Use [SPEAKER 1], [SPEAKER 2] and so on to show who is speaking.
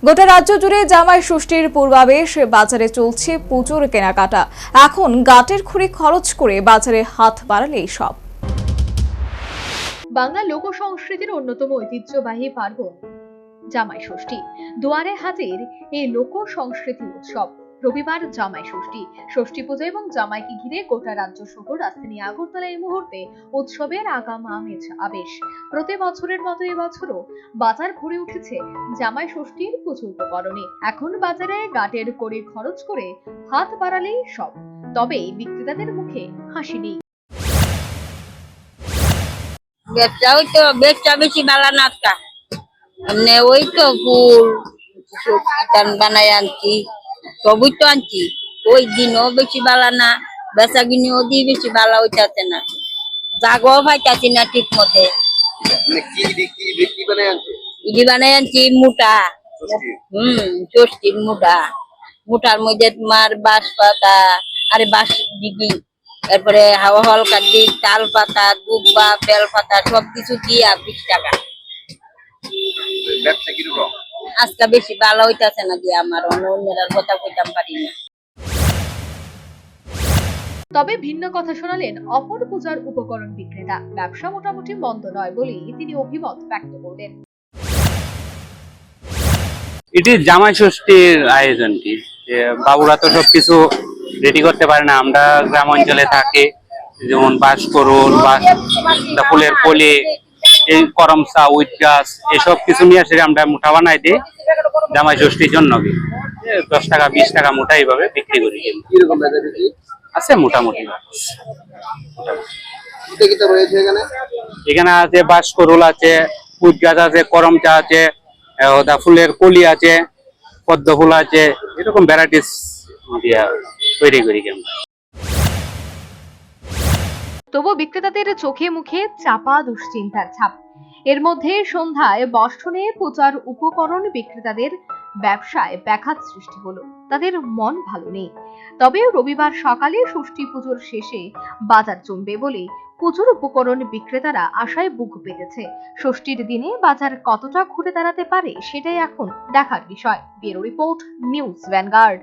[SPEAKER 1] গোটা রাজ্য জুড়ে জামাই ষষ্ঠীর পূর্বাবেশ, বাজারে চলছে প্রচুর কেনাকাটা। এখন গাঁটের খুঁড়ি খরচ করে বাজারে হাত বাড়ালেই সব।
[SPEAKER 2] বাংলা লোক সংস্কৃতির অন্যতম ঐতিহ্যবাহী পার্বণ জামাই ষষ্ঠী। দুয়ারে হাজির এই লোক সংস্কৃতি উৎসব। রবিবার জামাই ষষ্ঠী। ষষ্ঠী পূজা এবং জামাইকে ঘিরে গোটা রাজ্য সহ রাজধানী আগরতলা এই মুহূর্তে উৎসবের আগাম আবেশ। প্রতি বছরের মতো এবছরও বাজার ভরে উঠেছে জামাই ষষ্ঠীর পুজো উপকরণে। এখন বাজারে গাঁটের কড়ি খরচ করে হাত বাড়ালেই সব। তবে বিক্রেতাদের মুখে হাসি নেই।
[SPEAKER 3] বেচা বেশি বালা না আজকা এমনি ওই তো ফুল বানাই আনছি, সবই তো আনছি। ওই দিনও বেশি বালা না, বেচা কিনিও দিয়ে বেশি বালা হইতাছে না, জাগও পাইতাছি না ঠিক মতে। ইডি বানাই আনছি মোটা, ষষ্ঠীর মোটা। মোটার মধ্যে তোমার বাঁশ পাতা, আরে বাঁশ দিঘি, তারপরে হাওয়া হলকা দিক, তাল পাতা, দুব্বা, বেল পাতা সবকিছু দিয়া 20 টাকা। আজকে বেশি ভালো হইতাছে না দিয়ে আমার অন্যের কথা কইতাম পারি না।
[SPEAKER 2] তবে ভিন্ন কথা শোনালেন অপর পূজার উপকরণ বিক্রেতা। ব্যবসা মোটামুটি মন্দ নয় বলেই তিনি অভিমত ব্যক্ত করলেন।
[SPEAKER 4] এটি জামাই ষষ্ঠীর আয়োজনটি, বাবুরা তো সবকিছু রেডি করতে পারে না। আমরা গ্রাম অঞ্চলে থাকি, যেমন বাঁশ করুন, বাঁশ ফুলের কলি, এই করমচা, উইট গাছ, এসব কিছু নিয়ে আসে আমরা মুঠা বানাই দিই জামাই ষষ্ঠীর জন্য। 10 টাকা 20 টাকা মোটা এইভাবে বিক্রি করি। আছে মোটামুটি। এখানে আছে বাঁশ করুল আছে, উইট গাছ আছে, করমচা আছে, ফুলের কলি আছে, পদ্ম ফুল আছে, এরকম ভ্যারাইটিস তৈরি করি আমরা।
[SPEAKER 2] তবু বিক্রেতাদের চোখে মুখে চাপা দুশ্চিন্তার ছাপ। এর মধ্যে সন্ধ্যায় বর্ষণে পূজার উপকরণ বিক্রেতাদের ব্যবসায় ব্যাঘাত সৃষ্টি হলো। তাদের মন ভালো নেই। তবে রবিবার সকালে ষষ্ঠী পুজোর শেষে বাজার জমবে বলে পুজোর উপকরণ বিক্রেতারা আশায় বুক পেতেছে। ষষ্ঠীর দিনে বাজার কতটা ঘুরে দাঁড়াতে পারে সেটাই এখন দেখার বিষয়। Bureau report, news vanguard.